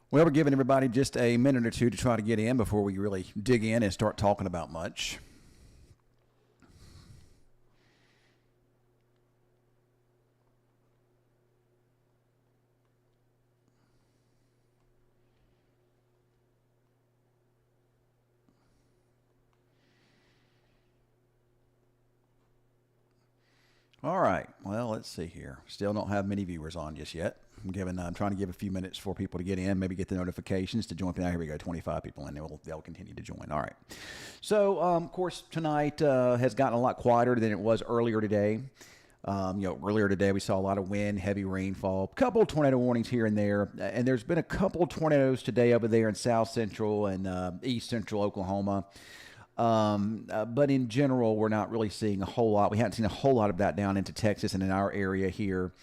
Well, we're giving everybody just a minute or two to try to get in before we really dig in and start talking about much. All right. Well, let's see here. Still don't have many viewers on just yet. I'm trying to give a few minutes for people to get in, maybe get the notifications to join. Now, here we go. 25 people in. They'll continue to join. All right. So, of course, tonight has gotten a lot quieter than it was earlier today. Earlier today we saw a lot of wind, heavy rainfall, couple of tornado warnings here and there, and there's been a couple of tornadoes today over there in south central and east central Oklahoma. But in general, we're not really seeing a whole lot. We haven't seen a whole lot of that down into Texas and in our area here.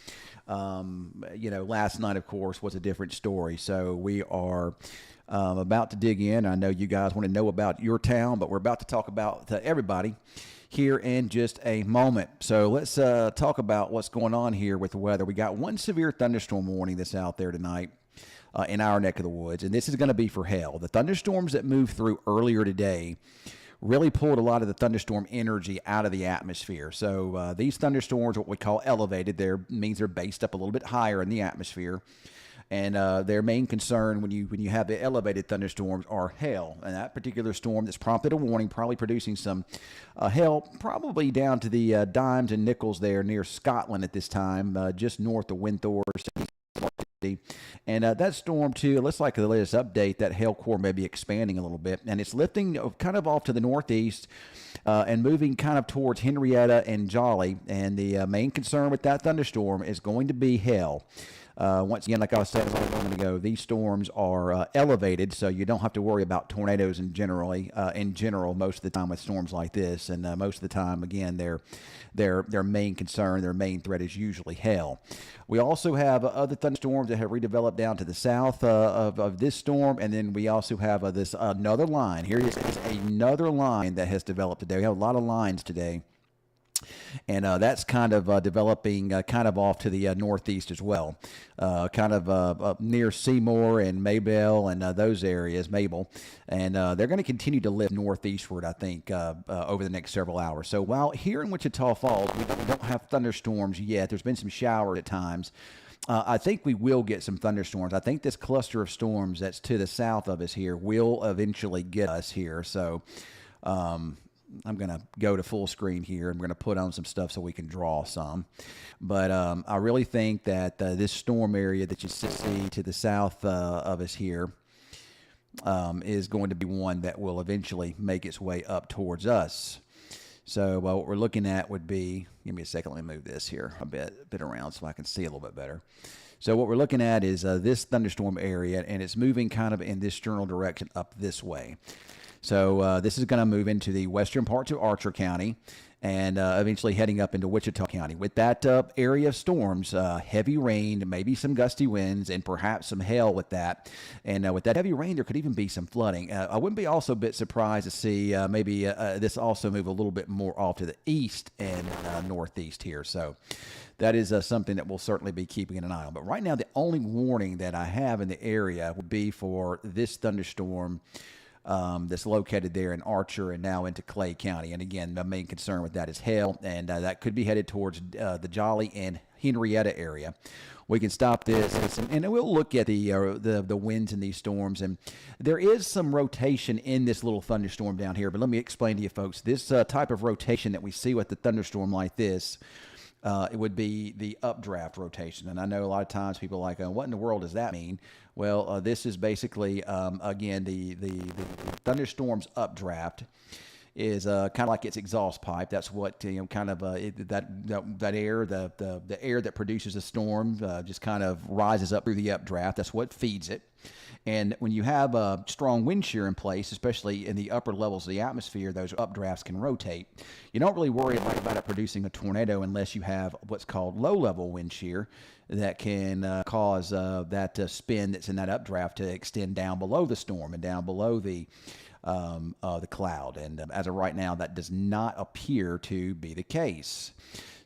Last night, of course, was a different story. So we are about to dig in. I know you guys want to know about your town, but we're about to talk about everybody here in just a moment. So let's talk about what's going on here with the weather. We got one severe thunderstorm warning that's out there tonight. In our neck of the woods, and this is going to be for hell. The thunderstorms that moved through earlier today really pulled a lot of the thunderstorm energy out of the atmosphere. So these thunderstorms, what we call elevated, means they're based up a little bit higher in the atmosphere. And their main concern when you have the elevated thunderstorms are hail. And that particular storm that's prompted a warning, probably producing some hail, probably down to the dimes and nickels there near Scotland at this time, just north of Windthorst. And that storm, too, it looks like the latest update, that hail core may be expanding a little bit. And it's lifting kind of off to the northeast and moving kind of towards Henrietta and Jolly. And the main concern with that thunderstorm is going to be hail. Once again, like I said a moment ago, these storms are elevated, so you don't have to worry about tornadoes in general most of the time with storms like this. And most of the time, again, their main concern, their main threat is usually hail. We also have other thunderstorms that have redeveloped down to the south of this storm, and then we also have this another line. Here is another line that has developed today. We have a lot of lines today. And that's kind of developing kind of off to the northeast as well, kind of up near Seymour and Maybell and those areas, Mabel. And they're going to continue to lift northeastward, I think, over the next several hours. So while here in Wichita Falls, we don't have thunderstorms yet, there's been some showers at times. I think we will get some thunderstorms. I think this cluster of storms that's to the south of us here will eventually get us here. So I'm going to go to full screen here. I'm going to put on some stuff so we can draw some. But I really think that this storm area that you see to the south of us here is going to be one that will eventually make its way up towards us. So what we're looking at would be, give me a second, let me move this here a bit around so I can see a little bit better. So what we're looking at is this thunderstorm area, and it's moving kind of in this general direction up this way. So this is going to move into the western parts of Archer County and eventually heading up into Wichita County. With that area of storms, heavy rain, maybe some gusty winds, and perhaps some hail with that. And with that heavy rain, there could even be some flooding. I wouldn't be also a bit surprised to see maybe this also move a little bit more off to the east and northeast here. So that is something that we'll certainly be keeping an eye on. But right now, the only warning that I have in the area would be for this thunderstorm that's located there in Archer and now into Clay County. And again, the main concern with that is hail, and that could be headed towards the Jolly and Henrietta area. We can stop this, and we'll look at the winds in these storms. And there is some rotation in this little thunderstorm down here. But let me explain to you folks, this type of rotation that we see with the thunderstorm like this, it would be the updraft rotation. And I know a lot of times people are like, what in the world does that mean? Well, this is basically, again, the thunderstorm's updraft is kind of like its exhaust pipe. That's what, kind of that air, the air that produces a storm just kind of rises up through the updraft. That's what feeds it. And when you have a strong wind shear in place, especially in the upper levels of the atmosphere, those updrafts can rotate. You don't really worry about it producing a tornado unless you have what's called low-level wind shear that can cause that spin that's in that updraft to extend down below the storm and down below the cloud. And as of right now, that does not appear to be the case.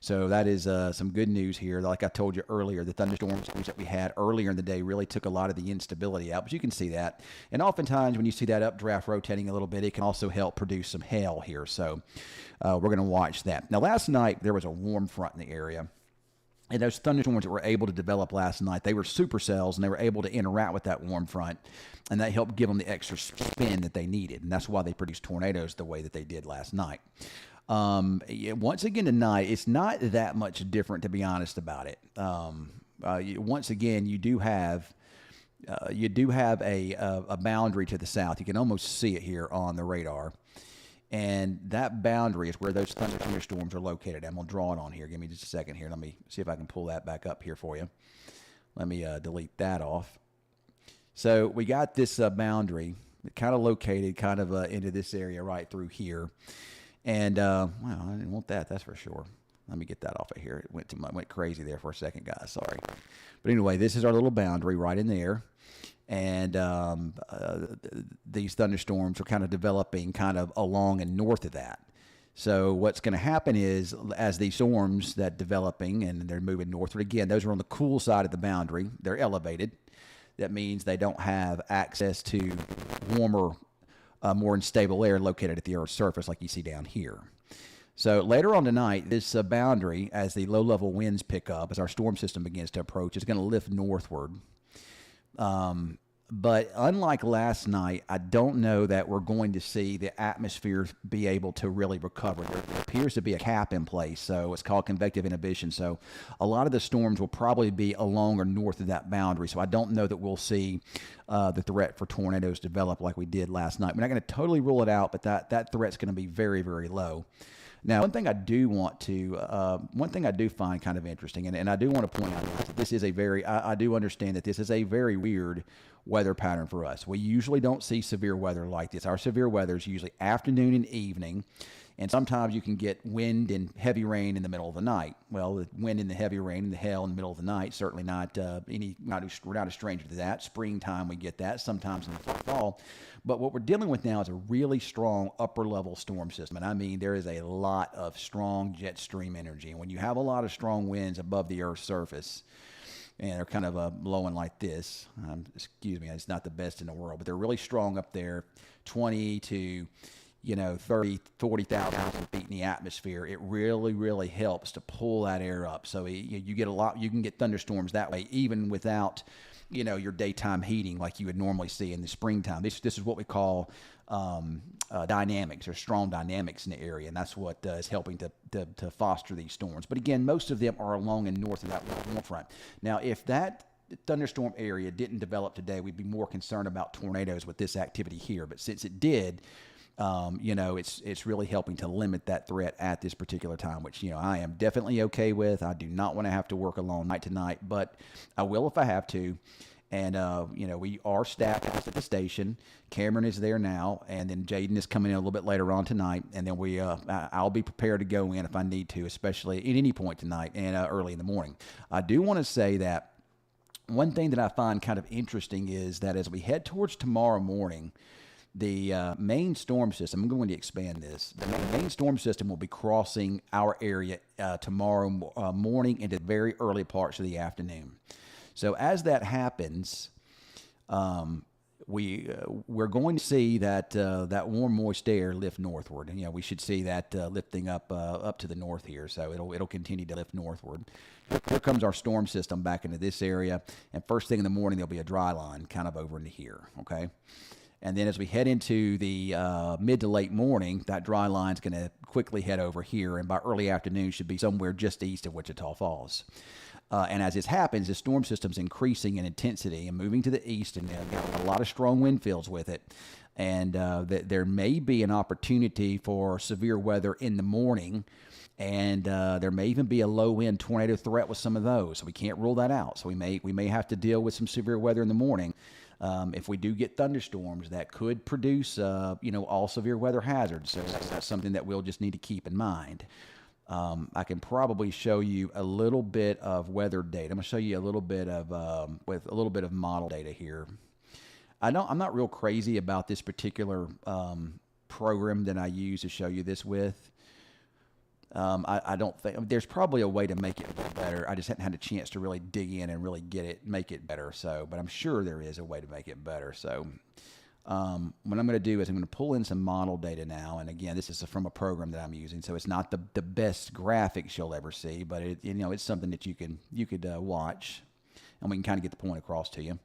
So that is some good news here. Like I told you earlier, the thunderstorms that we had earlier in the day really took a lot of the instability out, but you can see that. And oftentimes when you see that updraft rotating a little bit, it can also help produce some hail here. So we're going to watch that. Now, last night there was a warm front in the area. And those thunderstorms that were able to develop last night, they were supercells, and they were able to interact with that warm front, and that helped give them the extra spin that they needed. And that's why they produced tornadoes the way that they did last night. Once again tonight, it's not that much different, to be honest about it. Once again, you do have a boundary to the south. You can almost see it here on the radar. And that boundary is where those thunderstorms are located. I'm going to draw it on here. Give me just a second here. Let me see if I can pull that back up here for you. Let me delete that off. So we got this boundary kind of located kind of into this area right through here. And, well, I didn't want that, that's for sure. Let me get that off of here. It went crazy there for a second, guys. Sorry. But anyway, this is our little boundary right in there. And these thunderstorms are kind of developing kind of along and north of that. So what's going to happen is, as these storms that developing and they're moving northward again, those are on the cool side of the boundary. They're elevated. That means they don't have access to warmer, more unstable air located at the Earth's surface like you see down here. So later on tonight, this boundary, as the low-level winds pick up, as our storm system begins to approach, is going to lift northward. But unlike last night, I don't know that we're going to see the atmosphere be able to really recover. There appears to be a cap in place, so it's called convective inhibition. So a lot of the storms will probably be along or north of that boundary. So I don't know that we'll see the threat for tornadoes develop like we did last night. We're not going to totally rule it out, but that threat's going to be very, very low. Now, one thing I do find kind of interesting, and I do want to point out that this is I do understand that this is a very weird weather pattern for us. We usually don't see severe weather like this. Our severe weather is usually afternoon and evening, and sometimes you can get wind and heavy rain in the middle of the night. Well, the wind and the heavy rain and the hail in the middle of the night, certainly we're not a stranger to that. Springtime, we get that, sometimes in the fall. But what we're dealing with now is a really strong upper-level storm system. And I mean, there is a lot of strong jet stream energy. And when you have a lot of strong winds above the Earth's surface, and they're kind of blowing like this, excuse me, it's not the best in the world, but they're really strong up there, 20 to 30, 40,000 feet in the atmosphere. It really, really helps to pull that air up. So you can get thunderstorms that way, even without your daytime heating like you would normally see in the springtime. This is what we call dynamics, or strong dynamics in the area, and that's what is helping to foster these storms. But again, most of them are along and north of that warm front. Now, if that thunderstorm area didn't develop today, we'd be more concerned about tornadoes with this activity here. But since it did, it's really helping to limit that threat at this particular time, which, I am definitely okay with. I do not want to have to work alone night to night, but I will if I have to. And, we are staffed at the station. Cameron is there now, and then Jaden is coming in a little bit later on tonight. And then I'll be prepared to go in if I need to, especially at any point tonight and early in the morning. I do want to say that one thing that I find kind of interesting is that as we head towards tomorrow morning, the main storm system, I'm going to expand this. The main storm system will be crossing our area tomorrow morning into very early parts of the afternoon. So as that happens, we're going to see that warm, moist air lift northward. And, we should see that lifting up to the north here. So it'll continue to lift northward. Here comes our storm system back into this area. And first thing in the morning, there'll be a dry line kind of over into here. Okay. And then as we head into the mid to late morning, that dry line's going to quickly head over here. And by early afternoon, should be somewhere just east of Wichita Falls. And as this happens, the storm system's increasing in intensity and moving to the east, and got a lot of strong wind fields with it. And there may be an opportunity for severe weather in the morning, and there may even be a low-wind tornado threat with some of those. So we can't rule that out. So we may have to deal with some severe weather in the morning. If we do get thunderstorms, that could produce, all severe weather hazards. So that's something that we'll just need to keep in mind. I can probably show you a little bit of weather data. I'm going to show you a little bit of with a little bit of model data here. I'm not real crazy about this particular program that I use to show you this with. I don't think there's probably a way to make it a little better. I just hadn't had a chance to really dig in and really make it better. So, but I'm sure there is a way to make it better. So, what I'm going to do is I'm going to pull in some model data now. And again, this is from a program that I'm using, so it's not the best graphics you'll ever see, but it's something that you could watch, and we can kind of get the point across to you.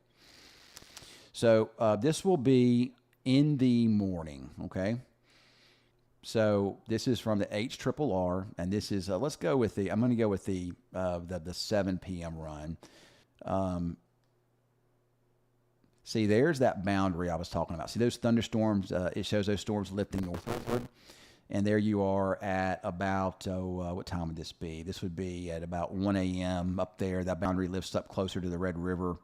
So this will be in the morning, okay? So this is from the HRRR, and this is let's go with I'm going to go with the 7 p.m. run. See, there's that boundary I was talking about. See those thunderstorms? It shows those storms lifting northward, and there you are at about what time would this be? This would be at about 1 a.m. up there. That boundary lifts up closer to the Red River,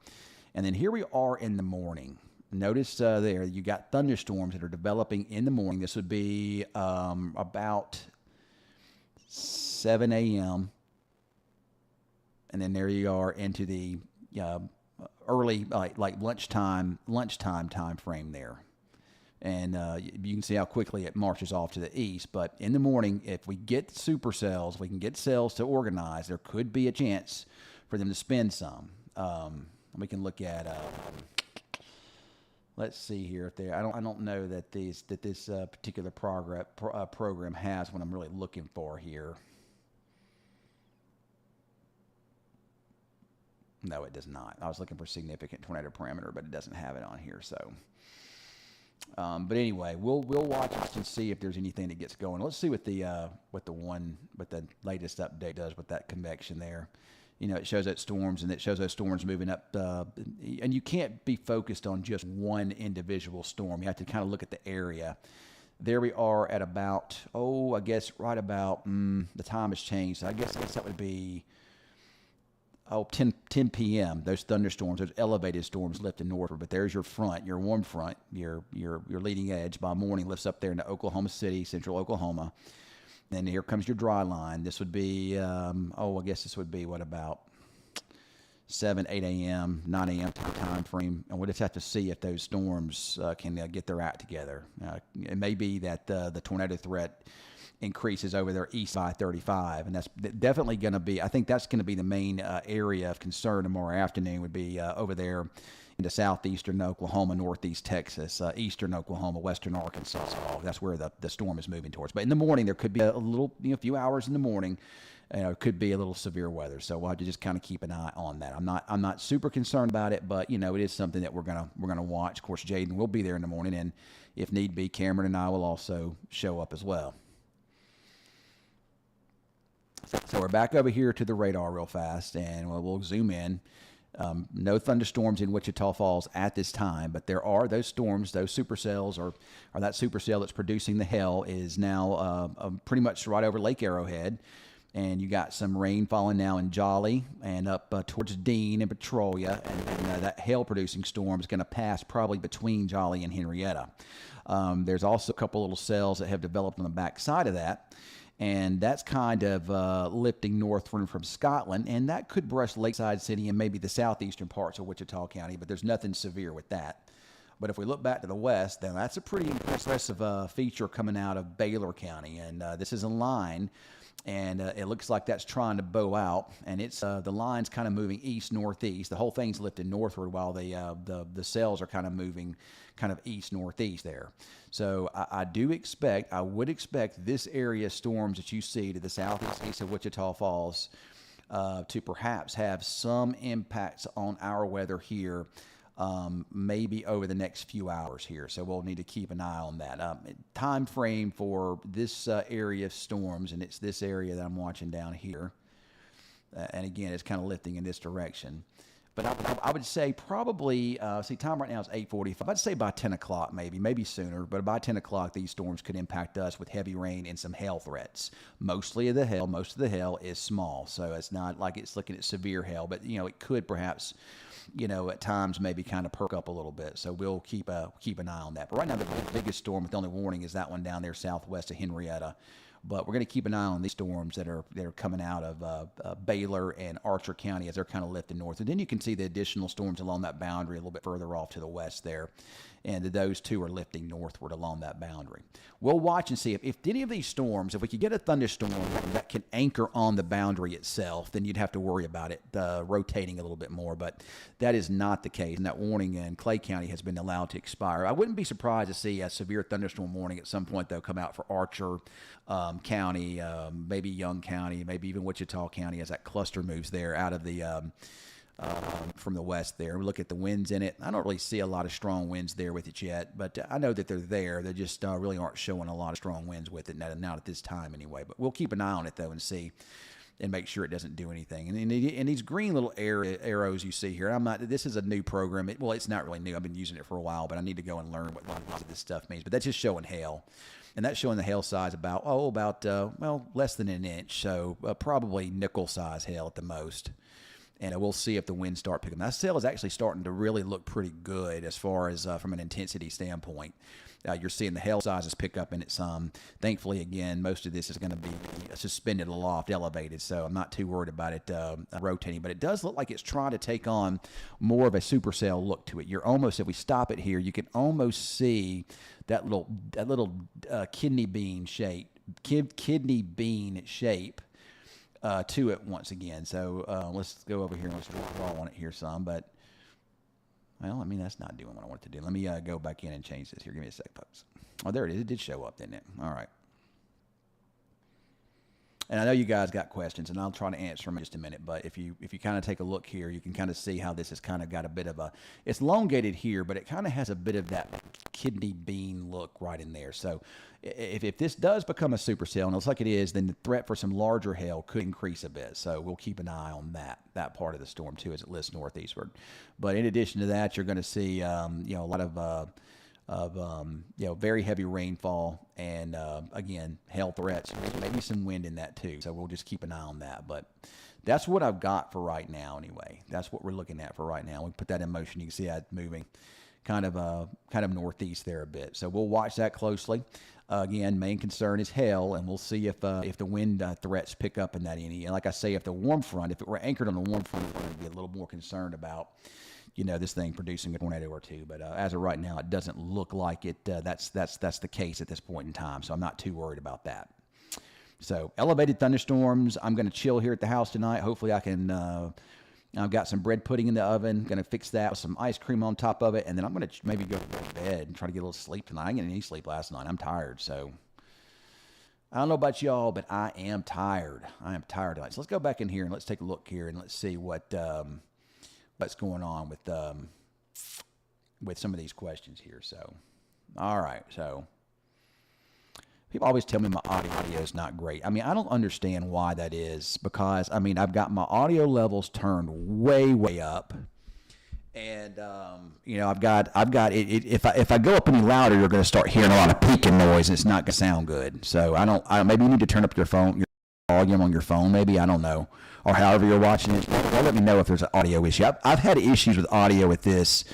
and then here we are in the morning. Notice there you got thunderstorms that are developing in the morning. This would be about 7 a.m. And then there you are into the early like lunchtime time frame there. And you can see how quickly it marches off to the east. But in the morning, if we get supercells, we can get cells to organize. There could be a chance for them to spin some. We can look at. Let's see here if they. I don't know that this particular program has what I'm really looking for here. No, it does not. I was looking for significant tornado parameter, but it doesn't have it on here. So, but anyway, we'll watch this and see if there's anything that gets going. Let's see what the latest update does with that convection there. It shows that storms, and it shows those storms moving up. And you can't be focused on just one individual storm. You have to kind of look at the area. There we are at about, I guess right about, the time has changed. I guess that would be, 10 p.m. Those thunderstorms, those elevated storms lifting northward. But there's your front, your warm front, your leading edge by morning lifts up there into Oklahoma City, central Oklahoma. Then here comes your dry line. This would be, I guess this would be what, about 7, 8 a.m., 9 a.m. time frame. And we'll just have to see if those storms can get their act together. It may be that the tornado threat increases over there east by 35, and that's definitely going to be, I think that's going to be the main area of concern tomorrow afternoon would be over there into southeastern Oklahoma, northeast Texas, eastern Oklahoma, western Arkansas. So that's where the storm is moving towards. But in the morning, there could be a little, few hours in the morning, it could be a little severe weather. So we'll have to just kind of keep an eye on that. I'm not super concerned about it, but it is something that we're gonna watch. Of course, Jaden will be there in the morning, and if need be, Cameron and I will also show up as well. So we're back over here to the radar real fast, and we'll zoom in. No thunderstorms in Wichita Falls at this time, but there are those storms, those supercells, or that supercell that's producing the hail is now pretty much right over Lake Arrowhead. And you got some rain falling now in Jolly and up towards Dean and Petrolia, and that hail-producing storm is going to pass probably between Jolly and Henrietta. There's also a couple little cells that have developed on the back side of that. And that's kind of lifting northward from Scotland, and that could brush Lakeside City and maybe the southeastern parts of Wichita County, but there's nothing severe with that. But if we look back to the west, then that's a pretty impressive feature coming out of Baylor County, and this is a line, and it looks like that's trying to bow out, and it's the line's kind of moving east-northeast. The whole thing's lifting northward while the cells are kind of moving kind of east-northeast there. So I would expect this area of storms that you see to the southeast of Wichita Falls to perhaps have some impacts on our weather here, maybe over the next few hours here. So we'll need to keep an eye on that. Time frame for this area of storms, and it's this area that I'm watching down here. And again, it's kind of lifting in this direction. But I would say probably, time right now is 8:45. I'd say by 10 o'clock maybe sooner. But by 10 o'clock, these storms could impact us with heavy rain and some hail threats. Most of the hail is small, so it's not like it's looking at severe hail. But, it could perhaps, at times maybe kind of perk up a little bit. So we'll keep an eye on that. But right now, the biggest storm with the only warning is that one down there southwest of Henrietta. But we're going to keep an eye on these storms that are coming out of Baylor and Archer County as they're kind of lifting north. And then you can see the additional storms along that boundary a little bit further off to the west there. and those two are lifting northward along that boundary. We'll watch and see if any of these storms, if we could get a thunderstorm that can anchor on the boundary itself, then you'd have to worry about it rotating a little bit more. But that is not the case, and that warning in Clay County has been allowed to expire. I wouldn't be surprised to see a severe thunderstorm warning at some point, though, come out for Archer County, maybe Young County, maybe even Wichita County as that cluster moves there out of the from the west there. We look at the winds in it. I don't really see a lot of strong winds there with it yet, but I know that they're there. They just really aren't showing a lot of strong winds with it, not at this time anyway. But we'll keep an eye on it, though, and see and make sure it doesn't do anything. And these green little arrows you see here, this is a new program. Well, it's not really new. I've been using it for a while, but I need to go and learn what lots of this stuff means. But that's just showing hail. And that's showing the hail size about less than an inch. So probably nickel size hail at the most. And we'll see if the winds start picking. That sail is actually starting to really look pretty good as far as from an intensity standpoint. You're seeing the hail sizes pick up in it some. Thankfully, again, most of this is going to be suspended aloft, elevated, so I'm not too worried about it rotating. But it does look like it's trying to take on more of a supercell look to it. You're almost, if we stop it here, you can almost see that little kidney bean shape to it once again. So let's go over here and let's draw on it here some. But, well, I mean, that's not doing what I want it to do. Let me go back in and change this here. Give me a sec, folks. Oh, there it is. It did show up, didn't it? All right. And I know you guys got questions, and I'll try to answer them in just a minute. But if you kind of take a look here, you can kind of see how this has kind of got a bit of it's elongated here, but it kind of has a bit of that kidney bean look right in there. So if this does become a supercell, and it looks like it is, then the threat for some larger hail could increase a bit. So we'll keep an eye on that part of the storm too as it lifts northeastward. But in addition to that, you're going to see a lot of very heavy rainfall and again, hail threats, maybe some wind in that too. So we'll just keep an eye on that. But that's what I've got for right now anyway. That's what we're looking at for right now. We put that in motion. You can see that moving kind of northeast there a bit. So we'll watch that closely. Again, main concern is hail, and we'll see if the wind threats pick up in that any. And like I say, if the warm front, if it were anchored on the warm front, we're going to be a little more concerned about this thing producing a tornado or two. But as of right now, it doesn't look like it. That's the case at this point in time. So I'm not too worried about that. So elevated thunderstorms. I'm going to chill here at the house tonight. Hopefully I can. I've got some bread pudding in the oven. Going to fix that with some ice cream on top of it, and then I'm going to maybe go to bed and try to get a little sleep tonight. I didn't get any sleep last night. I'm tired, so. I don't know about y'all, but I am tired. I am tired tonight. So let's go back in here and let's take a look here and let's see what's going on with some of these questions here. So, all right. So, people always tell me my audio is not great. I mean, I don't understand why that is because, I mean, I've got my audio levels turned way, way up. And, I've got it. If I go up any louder, you're going to start hearing a lot of peaking noise and it's not going to sound good. So maybe you need to turn up your volume on your phone, maybe, I don't know, or however you're watching it. Let me know if there's an audio issue. I've had issues with audio with this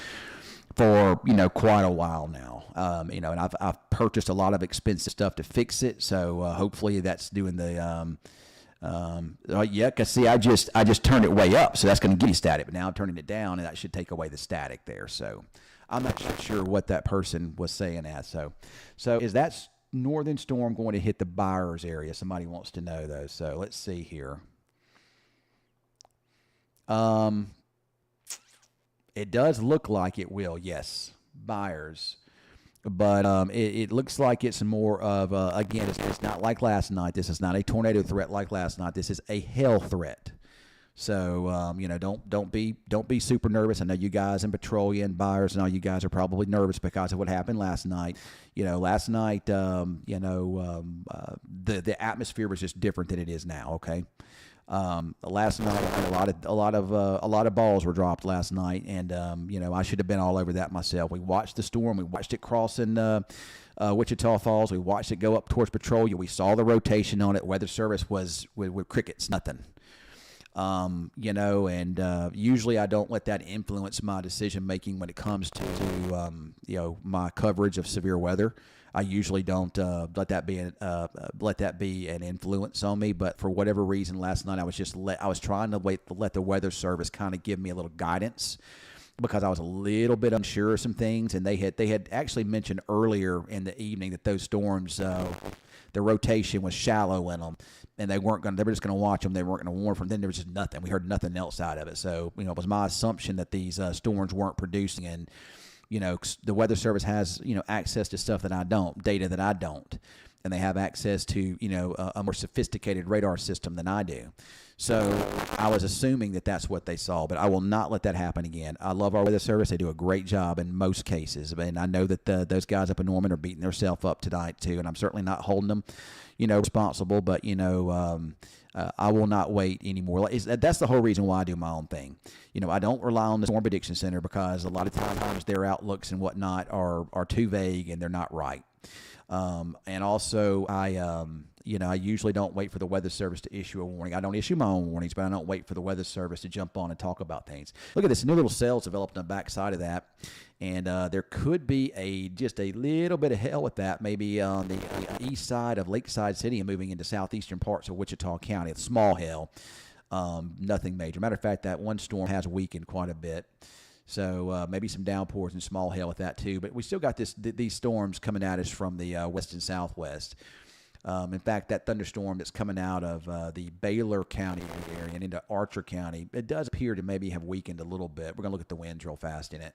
for, quite a while now. And I've purchased a lot of expensive stuff to fix it. So, hopefully that's doing the, cause see, I just turned it way up. So that's going to give you static, but now I'm turning it down and that should take away the static there. So I'm not sure what that person was saying at. So is that northern storm going to hit the Byers area? Somebody wants to know though. So let's see here. It does look like it will. Yes. Byers. But it looks like it's more of again. It's not like last night. This is not a tornado threat like last night. This is a hail threat. So don't be super nervous. I know you guys in Petrolia and Byers and all you guys are probably nervous because of what happened last night. Last night, the atmosphere was just different than it is now. Okay. Last night, a lot of balls were dropped last night, and I should have been all over that myself. We watched the storm. We watched it crossing Wichita Falls. We watched it go up towards Petrolia. We saw the rotation on it. Weather Service was with crickets, nothing. Usually I don't let that influence my decision making when it comes to my coverage of severe weather. I usually don't let that be an influence on me. But for whatever reason, last night I was trying to let the Weather Service kind of give me a little guidance because I was a little bit unsure of some things, and they had actually mentioned earlier in the evening that those storms, the rotation was shallow in them, and they were just going to watch them. They weren't going to warn from. Then there was just nothing. We heard nothing else out of it. So it was my assumption that these storms weren't producing, and the Weather Service has access to stuff that I don't, data that I don't, and they have access to a more sophisticated radar system than I do. So I was assuming that that's what they saw, but I will not let that happen again. I love our Weather Service. They do a great job in most cases, and I know that those guys up in Norman are beating themselves up tonight too, and I'm certainly not holding them, responsible, but I will not wait anymore. That's the whole reason why I do my own thing. I don't rely on the Storm Prediction Center because a lot of times their outlooks and whatnot are too vague and they're not right. And also, I usually don't wait for the Weather Service to issue a warning. I don't issue my own warnings, but I don't wait for the Weather Service to jump on and talk about things. Look at this new little cells developed on the back side of that, and there could be just a little bit of hell with that, maybe on the east side of Lakeside City and moving into southeastern parts of Wichita County. It's small hell, nothing major. Matter of fact, that one storm has weakened quite a bit. So maybe some downpours and small hail with that too. But we still got these storms coming at us from the west and southwest. In fact, that thunderstorm that's coming out of the Baylor County area and into Archer County, it does appear to maybe have weakened a little bit. We're going to look at the winds real fast in it.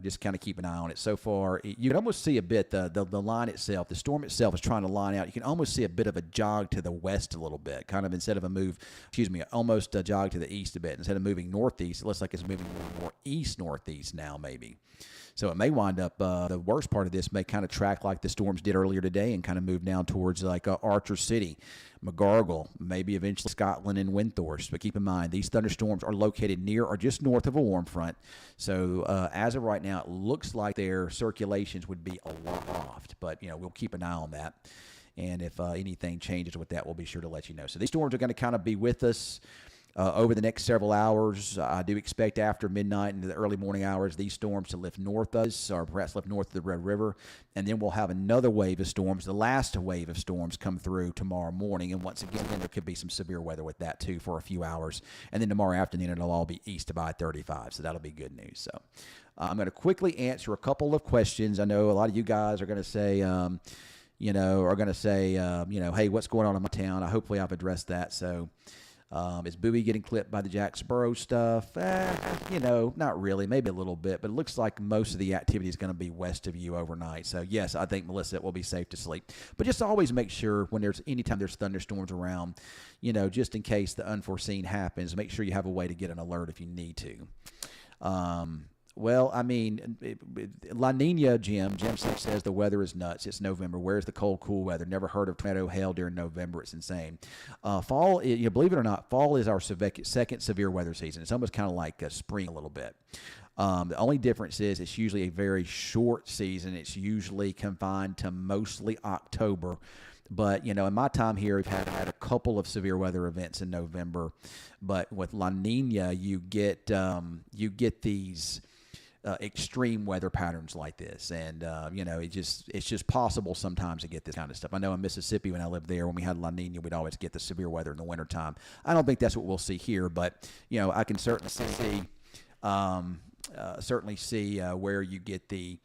Just kind of keep an eye on it. So far, you can almost see a bit, the line itself, the storm itself is trying to line out. You can almost see a bit of a jog to the west a little bit, kind of instead of almost a jog to the east a bit. Instead of moving northeast, it looks like it's moving more east-northeast now maybe. So it may wind up, the worst part of this may kind of track like the storms did earlier today and kind of move down towards like Archer City, McGargle, maybe eventually Scotland and Windthorst. But keep in mind, these thunderstorms are located near or just north of a warm front. So as of right now, it looks like their circulations would be a lot off. But, we'll keep an eye on that. And if anything changes with that, we'll be sure to let you know. So these storms are going to kind of be with us over the next several hours. I do expect after midnight into the early morning hours, these storms to lift north of us, or perhaps lift north of the Red River. And then we'll have another wave of storms, the last wave of storms, come through tomorrow morning. And once again, there could be some severe weather with that too for a few hours. And then tomorrow afternoon, it'll all be east of I-35. So that'll be good news. So I'm going to quickly answer a couple of questions. I know a lot of you guys are going to say, hey, what's going on in my town? Hopefully I've addressed that. So is Bowie getting clipped by the Jacksboro stuff? Not really, maybe a little bit, but it looks like most of the activity is going to be west of you overnight. So yes, I think, Melissa, it will be safe to sleep. But just always make sure anytime there's thunderstorms around, just in case the unforeseen happens, make sure you have a way to get an alert if you need to. Well, I mean, La Nina, Jim says the weather is nuts. It's November. Where's the cold, cool weather? Never heard of tornado hail during November. It's insane. Fall, believe it or not, fall is our second severe weather season. It's almost kind of like spring a little bit. The only difference is it's usually a very short season. It's usually confined to mostly October. But, in my time here, we've had a couple of severe weather events in November. But with La Nina, you get these extreme weather patterns like this, and it's just possible sometimes to get this kind of stuff. I know in Mississippi, when I lived there, when we had La Nina, we'd always get the severe weather in the wintertime. I don't think that's what we'll see here, but I can certainly see where you get the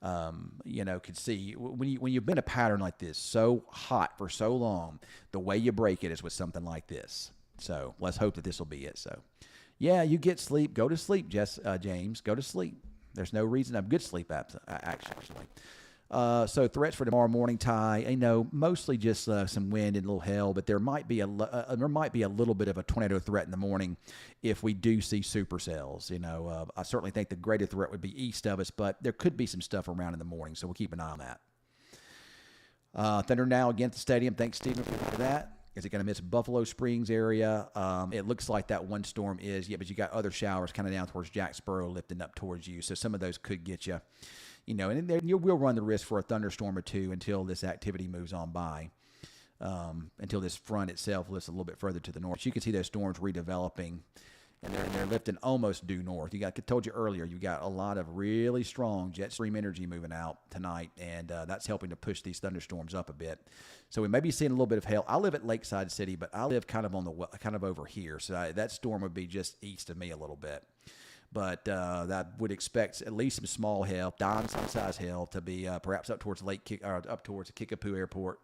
could see when you've been a pattern like this so hot for so long, the way you break it is with something like this. So let's hope that this will be it. So yeah, you get sleep. Go to sleep, James. Go to sleep. There's no reason. I'm good sleep actually. So threats for tomorrow morning, Ty. Mostly just some wind and a little hail, but there might be a little bit of a tornado threat in the morning if we do see supercells. I certainly think the greater threat would be east of us, but there could be some stuff around in the morning, so we'll keep an eye on that. Thunder now against the stadium. Thanks, Stephen, for that. Is it going to miss Buffalo Springs area? It looks like that one storm is, but you got other showers kind of down towards Jacksboro lifting up towards you. So some of those could get you, and then you will run the risk for a thunderstorm or two until this activity moves on by, until this front itself lifts a little bit further to the north. You can see those storms redeveloping and they're lifting almost due north. I told you earlier, you got a lot of really strong jet stream energy moving out tonight, and that's helping to push these thunderstorms up a bit. So we may be seeing a little bit of hail. I live at Lakeside City, but I live kind of kind of over here, so that storm would be just east of me a little bit. But that would expect at least some small hail, dime-size hail, to be perhaps up towards up towards the Kickapoo Airport.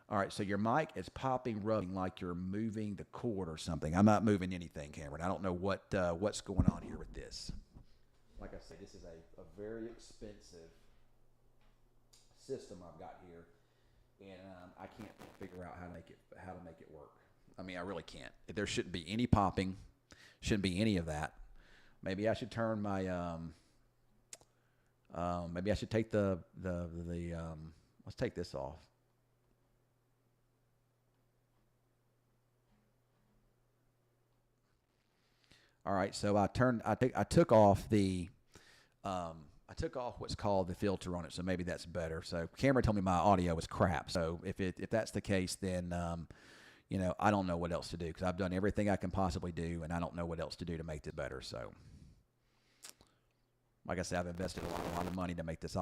All right, so your mic is popping, rubbing like you're moving the cord or something. I'm not moving anything, Cameron. I don't know what's going on here with this. Like I said, this is a very expensive system I've got here, and I can't figure out how to make it work. I mean, I really can't. There shouldn't be any popping, shouldn't be any of that. Maybe I should turn my maybe I should take the let's take this off. All right, so I took off I took off what's called the filter on it, so maybe that's better. So camera told me my audio was crap. So if that's the case, then I don't know what else to do, because I've done everything I can possibly do, and I don't know what else to do to make this better. So, like I said, I've invested a lot of money to make this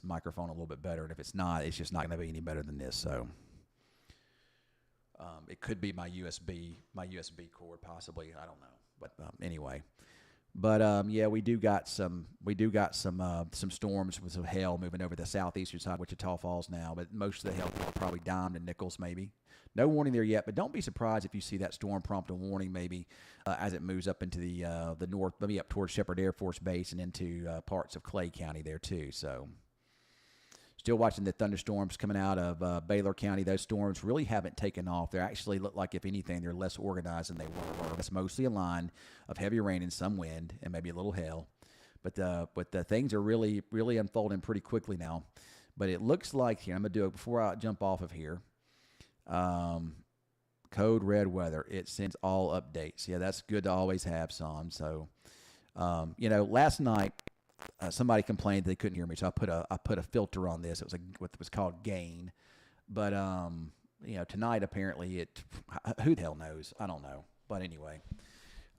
microphone a little bit better, and if it's not, it's just not going to be any better than this. So. It could be my USB cord, possibly. I don't know, but anyway. But yeah, we do got some storms with some hail moving over the southeastern side of Wichita Falls now. But most of the hail are probably Dime and Nichols, maybe. No warning there yet, but don't be surprised if you see that storm prompt a warning, maybe as it moves up into the north, maybe up towards Shepherd Air Force Base and into parts of Clay County there too. So. Still watching the thunderstorms coming out of Baylor County. Those storms really haven't taken off. They actually look like, if anything, they're less organized than they were. It's mostly a line of heavy rain and some wind and maybe a little hail. But the things are really, really unfolding pretty quickly now. But it looks like here, I'm going to do it before I jump off of here. Code red weather. It sends all updates. Yeah, that's good to always have some. So, last night, somebody complained they couldn't hear me, so I put a filter on this. It was what was called gain, but tonight apparently who the hell knows? I don't know. But anyway,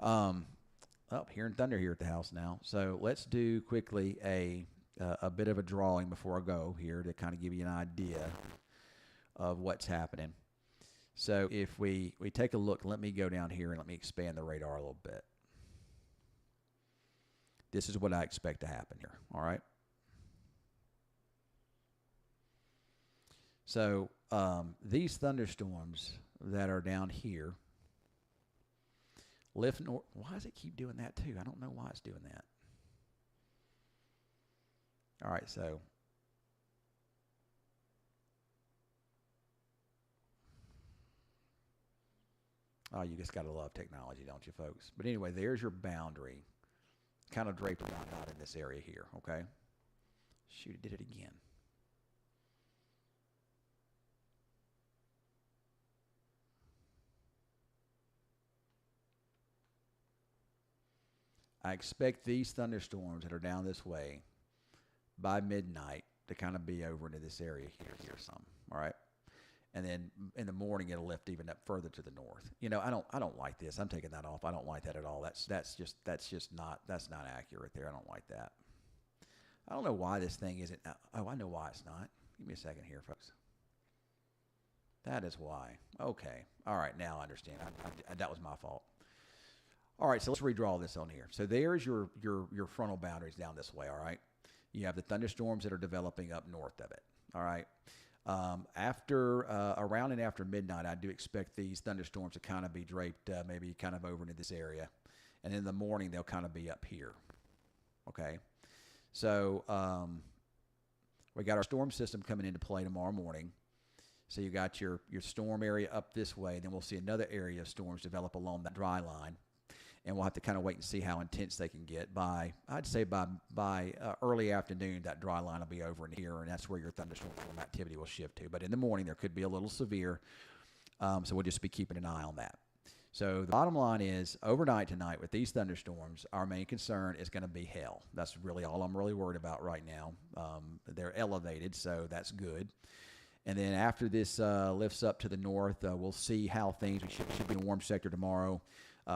hearing thunder here at the house now. So let's do quickly a bit of a drawing before I go here to kind of give you an idea of what's happening. So if we take a look, let me go down here and let me expand the radar a little bit. This is what I expect to happen here, all right? So these thunderstorms that are down here lift north. Why does it keep doing that too? I don't know why it's doing that. All right, so you just got to love technology, don't you, folks? But anyway, there's your boundary. Kind of draped around out in this area here, okay? Shoot, it did it again. I expect these thunderstorms that are down this way by midnight to kind of be over into this area here some, all right? And then in the morning it'll lift even up further to the north. I don't like this. I'm taking that off. I don't like that at all. That's not accurate there. I don't like that. I don't know why this thing isn't. Oh, I know why it's not. Give me a second here, folks. That is why. Okay. All right. Now I understand. That was my fault. All right. So let's redraw this on here. So there's your frontal boundaries down this way. All right. You have the thunderstorms that are developing up north of it. All right. Around and after midnight, I do expect these thunderstorms to kind of be draped, maybe kind of over into this area. And in the morning, they'll kind of be up here. Okay. So, we got our storm system coming into play tomorrow morning. So you got your storm area up this way. Then we'll see another area of storms develop along that dry line. And we'll have to kind of wait and see how intense they can get. I'd say by early afternoon, that dry line will be over in here, and that's where your thunderstorm activity will shift to. But in the morning, there could be a little severe, so we'll just be keeping an eye on that. So the bottom line is, overnight tonight with these thunderstorms, our main concern is going to be hail. That's really all I'm really worried about right now. They're elevated, so that's good. And then after this lifts up to the north, we'll see how things, we should be in a warm sector tomorrow.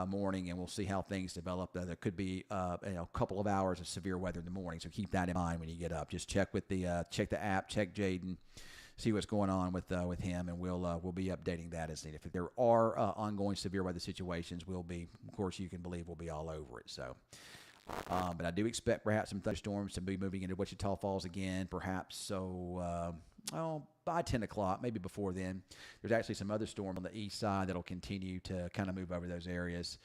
morning, and we'll see how things develop. There could be a couple of hours of severe weather in the morning, so keep that in mind when you get up. Just check with the check the app, check Jaden, see what's going on with him, and we'll be updating that as needed. If there are ongoing severe weather situations, we'll be, of course, you can believe we'll be all over it. So. But I do expect perhaps some thunderstorms to be moving into Wichita Falls again, perhaps by 10 o'clock, maybe before then. There's actually some other storm on the east side that'll continue to kind of move over those areas.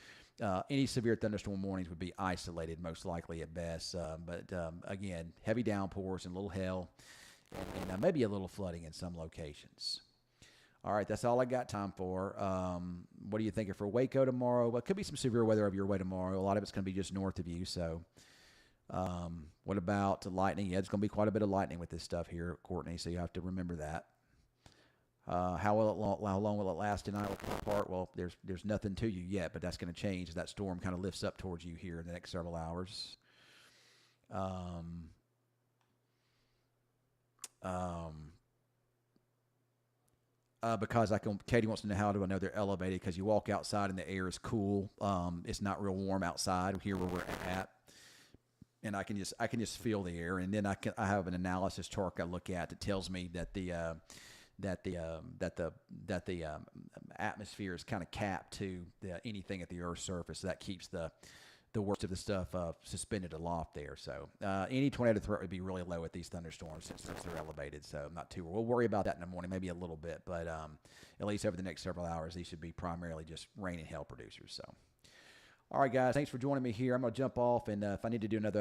Any severe thunderstorm warnings would be isolated, most likely at best. But again, heavy downpours and a little hail and maybe a little flooding in some locations. All right, that's all I got time for. What are you thinking for Waco tomorrow? Well, it could be some severe weather over your way tomorrow. A lot of it's going to be just north of you. So what about the lightning? Yeah, it's going to be quite a bit of lightning with this stuff here, Courtney, so you have to remember that. How long will it last tonight? Apart? Well, there's nothing to you yet, but that's going to change as that storm kind of lifts up towards you here in the next several hours. Because Katie wants to know how do I know they're elevated, because you walk outside and the air is cool. It's not real warm outside here where we're at, and I can just feel the air. And then I have an analysis chart I look at that tells me that the atmosphere is kind of capped to anything at the Earth's surface. So that keeps the worst of the stuff suspended aloft there. So any tornado threat would be really low at these thunderstorms since they're elevated. So not too. We'll worry about that in the morning, maybe a little bit, but at least over the next several hours, these should be primarily just rain and hail producers. So, all right, guys, thanks for joining me here. I'm going to jump off, and if I need to do another